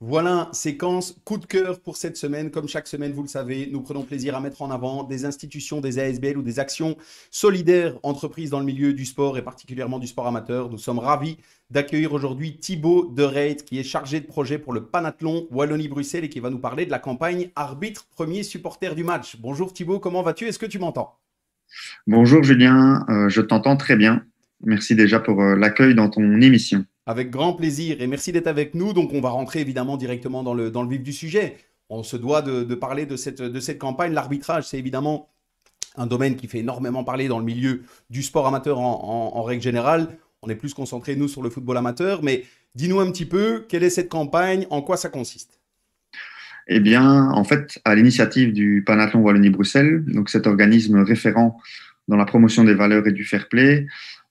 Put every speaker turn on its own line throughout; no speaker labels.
Voilà, séquence coup de cœur pour cette semaine. Comme chaque semaine, vous le savez, nous prenons plaisir à mettre en avant des institutions, des ASBL ou des actions solidaires entreprises dans le milieu du sport et particulièrement du sport amateur. Nous sommes ravis d'accueillir aujourd'hui Thibaut de Reit, qui est chargé de projet pour le Panathlon Wallonie-Bruxelles et qui va nous parler de la campagne arbitre premier supporter du match. Bonjour Thibaut, comment vas-tu? Est-ce que tu m'entends?
Bonjour Julien, je t'entends très bien. Merci déjà pour l'accueil dans ton émission.
Avec grand plaisir et merci d'être avec nous. Donc, on va rentrer évidemment directement dans le vif du sujet. On se doit de parler de cette campagne. L'arbitrage, c'est évidemment un domaine qui fait énormément parler dans le milieu du sport amateur en règle générale. On est plus concentré, nous, sur le football amateur. Mais dis-nous un petit peu, quelle est cette campagne? En quoi ça consiste?
Eh bien, en fait, à l'initiative du Panathlon Wallonie-Bruxelles, donc cet organisme référent dans la promotion des valeurs et du fair play,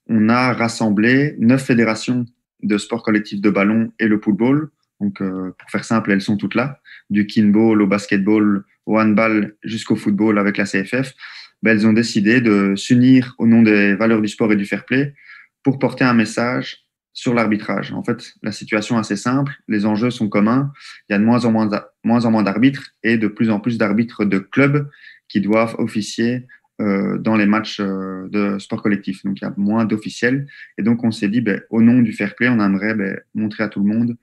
on a rassemblé 9 fédérations de sport collectif de ballon et le football. Donc, pour faire simple, elles sont toutes là, du kinball au basketball, au handball jusqu'au football avec la CFF. Ben, elles ont décidé de s'unir au nom des valeurs du sport et du fair play pour porter un message sur l'arbitrage. En fait, la situation est assez simple, les enjeux sont communs, il y a de moins en moins d'arbitres et de plus en plus d'arbitres de clubs qui doivent officier dans les matchs de sport collectif. Donc, il y a moins d'officiels. Et donc, on s'est dit, ben, au nom du fair play, on aimerait montrer à tout le monde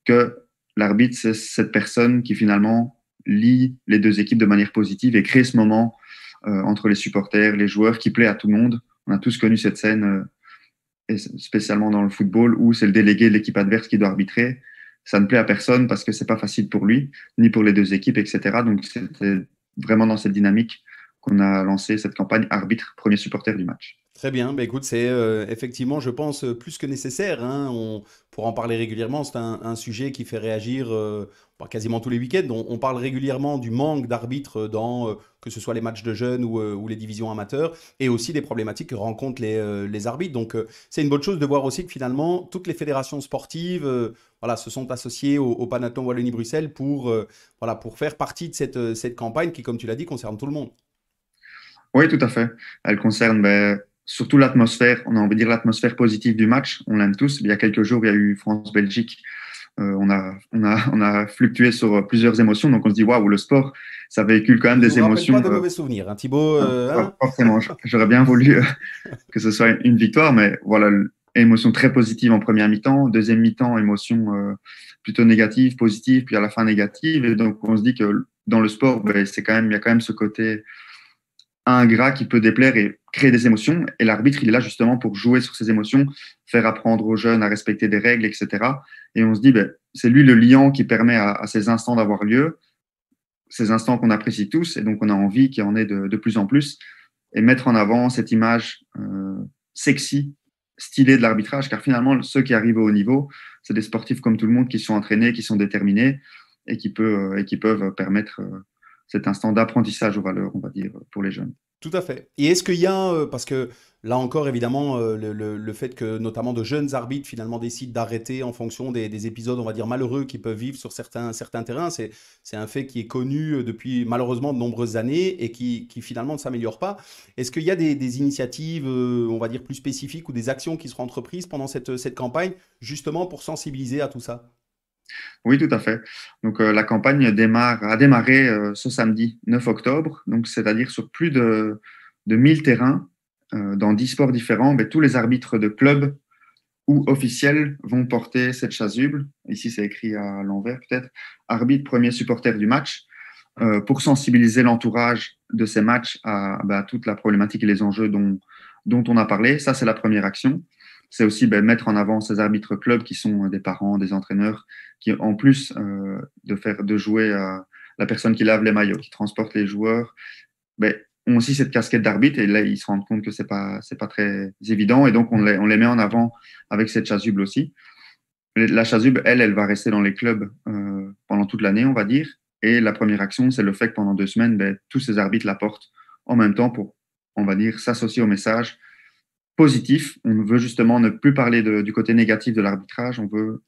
que l'arbitre, c'est cette personne qui finalement lie les deux équipes de manière positive et crée ce moment entre les supporters, les joueurs, qui plaît à tout le monde. On a tous connu cette scène, et spécialement dans le football, où c'est le délégué de l'équipe adverse qui doit arbitrer. Ça ne plaît à personne parce que c'est pas facile pour lui, ni pour les deux équipes, etc. Donc, c'était vraiment dans cette dynamique qu'on a lancé cette campagne arbitre, premier supporter du match.
Très bien, bah écoute, c'est effectivement, je pense, plus que nécessaire, hein. On pourra en parler régulièrement. C'est un sujet qui fait réagir bah, quasiment tous les week-ends. On parle régulièrement du manque d'arbitres dans que ce soit les matchs de jeunes ou les divisions amateurs, et aussi des problématiques que rencontrent les arbitres. Donc, c'est une bonne chose de voir aussi que finalement, toutes les fédérations sportives voilà, se sont associées au Panathlon Wallonie-Bruxelles voilà, pour faire partie de cette campagne qui, comme tu l'as dit, concerne tout le monde.
Oui, tout à fait. Elle concerne surtout l'atmosphère, on a envie de dire l'atmosphère positive du match. On l'aime tous. Il y a quelques jours, il y a eu France-Belgique. On a fluctué sur plusieurs émotions. Donc, on se dit, waouh, le sport, ça véhicule quand même
Ne nous
des
rappelle pas
émotions.
de mauvais souvenirs, hein, Thibaut,
Pas
hein.
forcément. J'aurais bien voulu que ce soit une victoire, mais voilà, émotion très positive en première mi-temps. Deuxième mi-temps, émotion plutôt négative, positive, puis à la fin négative. Et donc, on se dit que dans le sport, c'est quand même, il y a quand même ce côté ingrat qui peut déplaire et créer des émotions. Et l'arbitre, il est là justement pour jouer sur ces émotions, faire apprendre aux jeunes à respecter des règles, etc. Et on se dit, c'est lui le liant qui permet à ces instants d'avoir lieu, ces instants qu'on apprécie tous, et donc on a envie qu'il y en ait de plus en plus, et mettre en avant cette image sexy, stylée de l'arbitrage, car finalement, ceux qui arrivent au haut niveau, c'est des sportifs comme tout le monde qui sont entraînés, qui sont déterminés, et qui peuvent permettre cet instant d'apprentissage aux valeurs, on va dire, pour les jeunes.
Tout à fait. Et est-ce qu'il y a, parce que là encore, évidemment, le fait que notamment de jeunes arbitres finalement décident d'arrêter en fonction des épisodes, on va dire, malheureux qu'ils peuvent vivre sur certains terrains, c'est un fait qui est connu depuis malheureusement de nombreuses années et qui finalement ne s'améliore pas. Est-ce qu'il y a des initiatives, on va dire, plus spécifiques ou des actions qui seront entreprises pendant cette campagne, justement pour sensibiliser à tout ça?
Oui, tout à fait. Donc, la campagne a démarré ce samedi 9 octobre, donc c'est-à-dire sur plus de 1000 terrains dans 10 sports différents. Tous les arbitres de clubs ou officiels vont porter cette chasuble. Ici, c'est écrit à l'envers peut-être. Arbitre, premier supporter du match, pour sensibiliser l'entourage de ces matchs à toute la problématique et les enjeux dont on a parlé. Ça, c'est la première action. C'est aussi mettre en avant ces arbitres clubs qui sont des parents, des entraîneurs, qui, en plus de jouer à la personne qui lave les maillots, qui transporte les joueurs, ont aussi cette casquette d'arbitre. Et là, ils se rendent compte que c'est pas très évident. Et donc, on les met en avant avec cette chasuble aussi. La chasuble, elle va rester dans les clubs pendant toute l'année, on va dire. Et la première action, c'est le fait que pendant 2 semaines, tous ces arbitres la portent en même temps pour, on va dire, s'associer au message positif. On veut justement ne plus parler du côté négatif de l'arbitrage. On veut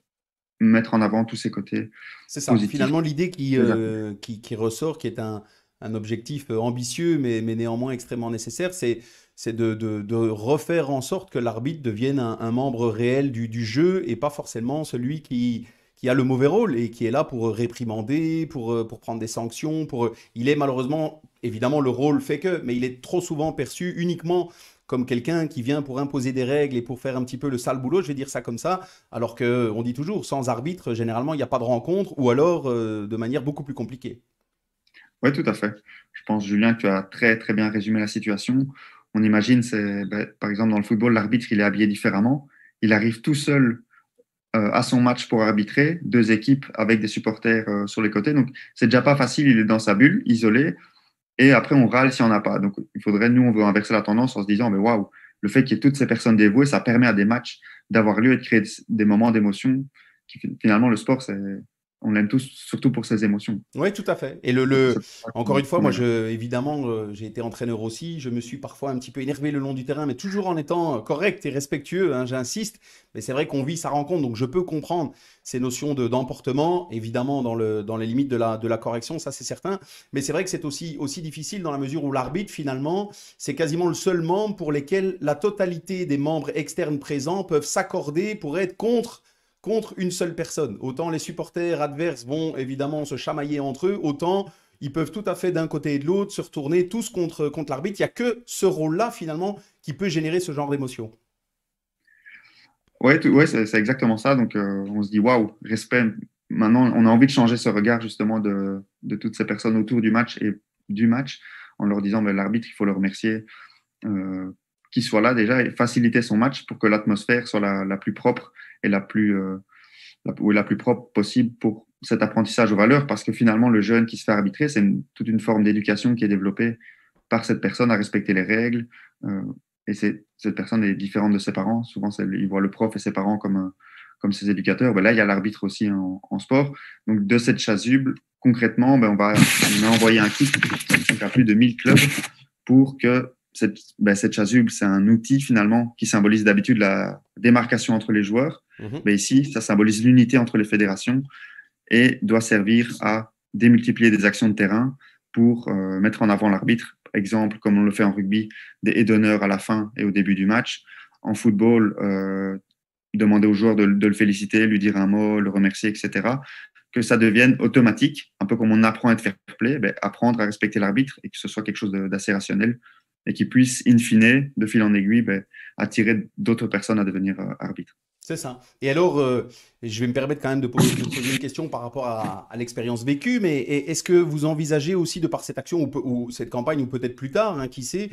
mettre en avant tous ces côtés
C'est ça.
positifs
Finalement, l'idée qui,
des arbitres.
euh, qui, qui ressort, qui est un objectif ambitieux, mais néanmoins extrêmement nécessaire, c'est de refaire en sorte que l'arbitre devienne un membre réel du jeu et pas forcément celui qui qui a le mauvais rôle et qui est là pour réprimander, pour prendre des sanctions. Il est malheureusement, évidemment, le rôle fait que, mais il est trop souvent perçu uniquement comme quelqu'un qui vient pour imposer des règles et pour faire un petit peu le sale boulot, je vais dire ça comme ça, alors qu'on dit toujours, sans arbitre, généralement, il n'y a pas de rencontre, ou alors de manière beaucoup plus compliquée.
Oui, tout à fait. Je pense, Julien, que tu as très, très bien résumé la situation. On imagine, par exemple, dans le football, l'arbitre, il est habillé différemment. Il arrive tout seul à son match pour arbitrer, deux équipes avec des supporters sur les côtés. Donc, c'est déjà pas facile. Il est dans sa bulle, isolé. Et après, on râle s'il n'y en a pas. Donc, il faudrait, nous, on veut inverser la tendance en se disant, mais waouh, le fait qu'il y ait toutes ces personnes dévouées, ça permet à des matchs d'avoir lieu et de créer des moments d'émotion. Finalement, le sport, on l'aime tous, surtout pour ses émotions.
Oui, tout à fait. Et encore une fois, moi, évidemment, j'ai été entraîneur aussi. Je me suis parfois un petit peu énervé le long du terrain, mais toujours en étant correct et respectueux, hein, j'insiste. Mais c'est vrai qu'on vit sa rencontre, donc je peux comprendre ces notions d'emportement, évidemment, dans les limites de la correction, ça c'est certain. Mais c'est vrai que c'est aussi difficile dans la mesure où l'arbitre, finalement, c'est quasiment le seul membre pour lequel la totalité des membres externes présents peuvent s'accorder pour être contre une seule personne. Autant les supporters adverses vont évidemment se chamailler entre eux, autant ils peuvent tout à fait d'un côté et de l'autre se retourner tous contre l'arbitre. Il n'y a que ce rôle-là finalement qui peut générer ce genre d'émotion.
Oui, ouais, c'est exactement ça. Donc, on se dit, waouh, respect. Maintenant, on a envie de changer ce regard justement de toutes ces personnes autour du match et du match en leur disant, mais l'arbitre, il faut le remercier, qu'il soit là déjà et faciliter son match pour que l'atmosphère soit la plus propre et la plus propre possible pour cet apprentissage aux valeurs. Parce que finalement, le jeune qui se fait arbitrer, c'est toute une forme d'éducation qui est développée par cette personne à respecter les règles. Et cette personne est différente de ses parents. Souvent, il voit le prof et ses parents comme ses éducateurs. Ben là, il y a l'arbitre aussi en sport. Donc, de cette chasuble, concrètement, ben, on a envoyé un kit donc, à plus de 1000 clubs pour que cette chasuble, c'est un outil finalement qui symbolise d'habitude la démarcation entre les joueurs. Mais ici, ça symbolise l'unité entre les fédérations et doit servir à démultiplier des actions de terrain pour mettre en avant l'arbitre. Exemple, comme on le fait en rugby, des haies d'honneur à la fin et au début du match. En football, demander aux joueurs de le féliciter, lui dire un mot, le remercier, etc. Que ça devienne automatique, un peu comme on apprend à être fair play, apprendre à respecter l'arbitre et que ce soit quelque chose d'assez rationnel et qui puisse, in fine, de fil en aiguille, attirer d'autres personnes à devenir arbitre.
C'est ça. Et alors, je vais me permettre quand même de poser une question par rapport à l'expérience vécue, mais est-ce que vous envisagez aussi, de par cette action ou cette campagne, ou peut-être plus tard, hein, qui sait,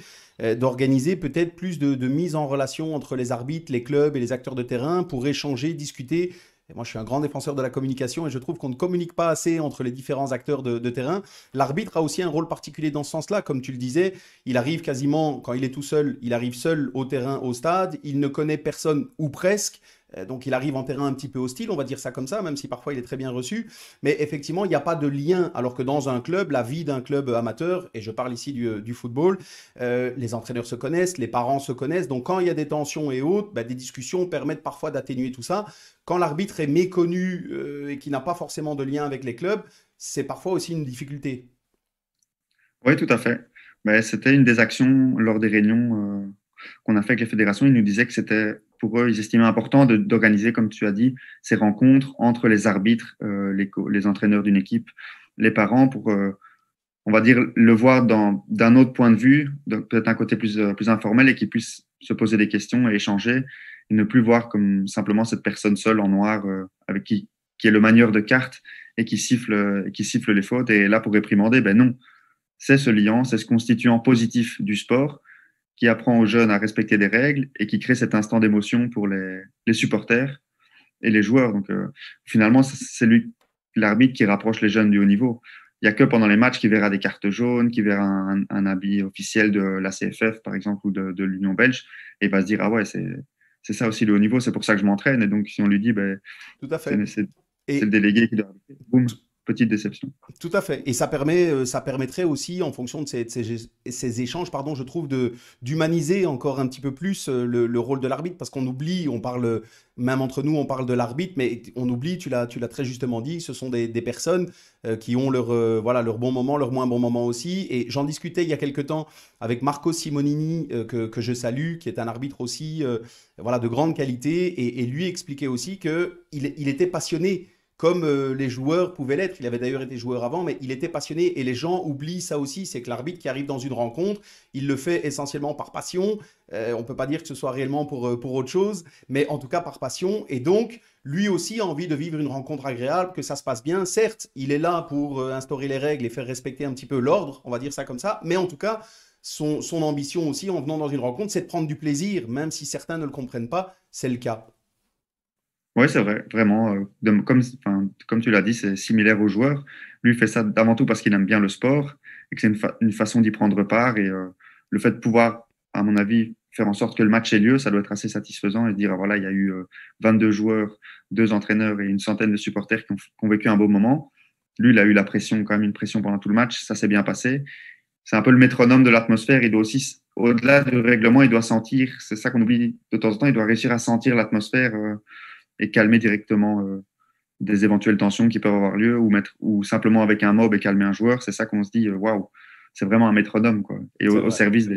d'organiser peut-être plus de mise en relation entre les arbitres, les clubs et les acteurs de terrain pour échanger, discuter? Et moi, je suis un grand défenseur de la communication et je trouve qu'on ne communique pas assez entre les différents acteurs de terrain. L'arbitre a aussi un rôle particulier dans ce sens-là. Comme tu le disais, il arrive quasiment, quand il est tout seul, il arrive seul au terrain, au stade. Il ne connaît personne ou presque. Donc il arrive en terrain un petit peu hostile, on va dire ça comme ça, même si parfois il est très bien reçu. Mais effectivement, il n'y a pas de lien, alors que dans un club, la vie d'un club amateur, et je parle ici du football, les entraîneurs se connaissent, les parents se connaissent. Donc quand il y a des tensions et autres, des discussions permettent parfois d'atténuer tout ça. Quand l'arbitre est méconnu et qui n'a pas forcément de lien avec les clubs, c'est parfois aussi une difficulté.
Oui, tout à fait. C'était une des actions lors des réunions qu'on a fait avec les fédérations. Ils nous disaient que c'était, pour eux, ils estimaient important d'organiser, comme tu as dit, ces rencontres entre les arbitres, les entraîneurs d'une équipe, les parents, pour, on va dire, le voir d'un autre point de vue, peut-être un côté plus informel et qu'ils puissent se poser des questions et échanger, et ne plus voir comme simplement cette personne seule en noir avec qui est le manieur de cartes et qui siffle les fautes et est là pour réprimander. Ben non, c'est ce liant, c'est ce constituant positif du sport qui apprend aux jeunes à respecter des règles et qui crée cet instant d'émotion pour les supporters et les joueurs. Donc, finalement, c'est l'arbitre qui rapproche les jeunes du haut niveau. Il n'y a que pendant les matchs qu'il verra des cartes jaunes, qu'il verra un habit officiel de la CFF, par exemple, ou de l'Union belge, et il va se dire, ah ouais, c'est ça aussi le haut niveau, c'est pour ça que je m'entraîne. Et donc, si on lui dit,
Tout à fait.
c'est le délégué qui doit arbitrer, boum, petite déception.
Tout à fait. Et ça permettrait aussi, en fonction de ces échanges, pardon, je trouve, d'humaniser encore un petit peu plus le rôle de l'arbitre, parce qu'on oublie, on parle, même entre nous, on parle de l'arbitre, mais on oublie, tu l'as très justement dit, ce sont des personnes qui ont leur bon moment, leur moins bon moment aussi. Et j'en discutais il y a quelque temps avec Marco Simonini, que je salue, qui est un arbitre aussi de grande qualité, et lui expliquait aussi qu'il était passionné comme les joueurs pouvaient l'être. Il avait d'ailleurs été joueur avant, mais il était passionné et les gens oublient ça aussi. C'est que l'arbitre qui arrive dans une rencontre, il le fait essentiellement par passion. On ne peut pas dire que ce soit réellement pour autre chose, mais en tout cas par passion. Et donc, lui aussi a envie de vivre une rencontre agréable, que ça se passe bien. Certes, il est là pour instaurer les règles et faire respecter un petit peu l'ordre, on va dire ça comme ça, mais en tout cas, son ambition aussi en venant dans une rencontre, c'est de prendre du plaisir, même si certains ne le comprennent pas, c'est le cas.
Oui, c'est vrai, vraiment. Comme tu l'as dit, c'est similaire aux joueurs. Lui, il fait ça avant tout parce qu'il aime bien le sport et que c'est une façon d'y prendre part. Et le fait de pouvoir, à mon avis, faire en sorte que le match ait lieu, ça doit être assez satisfaisant et se dire, ah, voilà, il y a eu 22 joueurs, 2 entraîneurs et une centaine de supporters qui ont vécu un beau moment. Lui, il a eu la pression, quand même une pression pendant tout le match. Ça s'est bien passé. C'est un peu le métronome de l'atmosphère. Il doit aussi, au-delà du règlement, il doit sentir, c'est ça qu'on oublie de temps en temps, il doit réussir à sentir l'atmosphère et calmer directement des éventuelles tensions qui peuvent avoir lieu ou simplement avec un mob et calmer un joueur. C'est ça qu'on se dit, waouh, c'est vraiment un métronome, quoi. Et
C'est
au
vrai.
service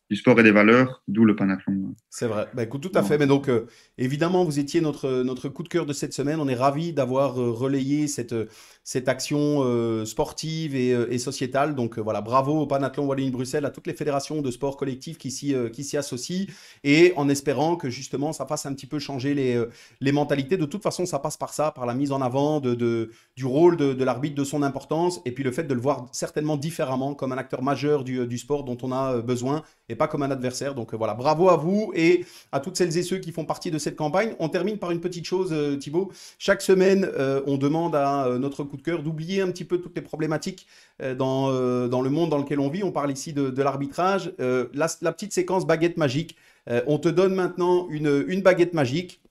du sport et des valeurs, d'où le panathlon.
C'est vrai. Bah, écoute, tout à fait.
Non.
Mais donc, évidemment, vous étiez notre coup de cœur de cette semaine. On est ravis d'avoir relayé cette action sportive et sociétale. Donc, voilà, bravo au Panathlon Wallonie-Bruxelles, à toutes les fédérations de sport collectif qui s'y associent. Et en espérant que, justement, ça fasse un petit peu changer les mentalités. De toute façon, ça passe par ça, par la mise en avant du rôle de l'arbitre, de son importance. Et puis, le fait de le voir certainement différemment, comme un acteur majeur du sport dont on a besoin et pas comme un adversaire. Donc voilà, bravo à vous et à toutes celles et ceux qui font partie de cette campagne. On termine par une petite chose, Thibaut. Chaque semaine, on demande à notre coup de cœur d'oublier un petit peu toutes les problématiques dans le monde dans lequel on vit. On parle ici de l'arbitrage. La petite séquence baguette magique. On te donne maintenant une baguette magique.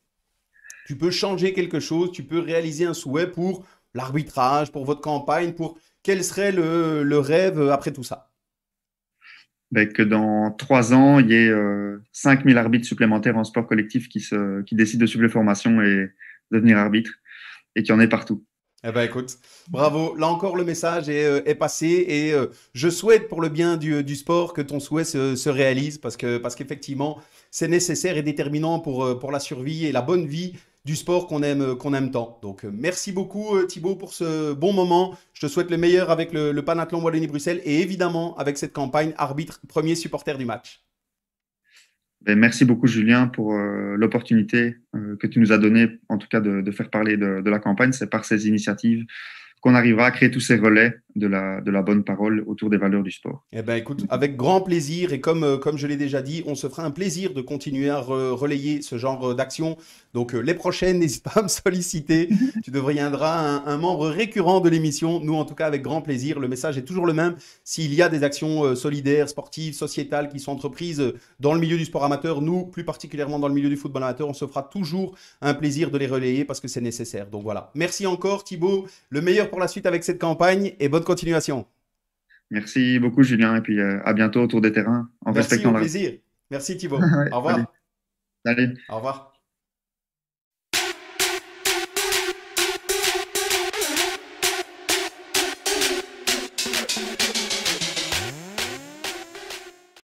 Tu peux changer quelque chose, tu peux réaliser un souhait pour l'arbitrage, pour votre campagne, pour quel serait le rêve après tout ça.
Ben, que dans 3 ans, il y ait 5000 arbitres supplémentaires en sport collectif qui décident de suivre les formations et devenir arbitre et qu'il y en ait partout.
Eh ben écoute, bravo. Là encore, le message est passé et je souhaite pour le bien du sport que ton souhait se réalise parce qu'effectivement, c'est nécessaire et déterminant pour la survie et la bonne vie du sport qu'on aime tant. Donc, merci beaucoup Thibaut pour ce bon moment. Je te souhaite le meilleur avec le Panathlon Wallonie-Bruxelles et évidemment avec cette campagne arbitre premier supporter du match.
Ben, merci beaucoup, Julien, pour l'opportunité que tu nous as donnée, en tout cas, de faire parler de la campagne. C'est par ces initiatives qu'on arrivera à créer tous ces relais de la bonne parole autour des valeurs du sport.
Eh ben, écoute, avec grand plaisir et comme je l'ai déjà dit, on se fera un plaisir de continuer à relayer ce genre d'action. Donc les prochaines, n'hésite pas à me solliciter. Tu deviendras un membre récurrent de l'émission. Nous, en tout cas, avec grand plaisir. Le message est toujours le même. S'il y a des actions solidaires, sportives, sociétales qui sont entreprises dans le milieu du sport amateur, nous, plus particulièrement dans le milieu du football amateur, on se fera toujours un plaisir de les relayer parce que c'est nécessaire. Donc voilà. Merci encore Thibaut. Le meilleur pour la suite avec cette campagne et bonne continuation.
Merci beaucoup, Julien, et puis à bientôt autour des terrains en
Merci,
respectant
au
la.
plaisir. Merci Thibaut.
Ouais,
Au
salut.
revoir.
Salut.
Au revoir.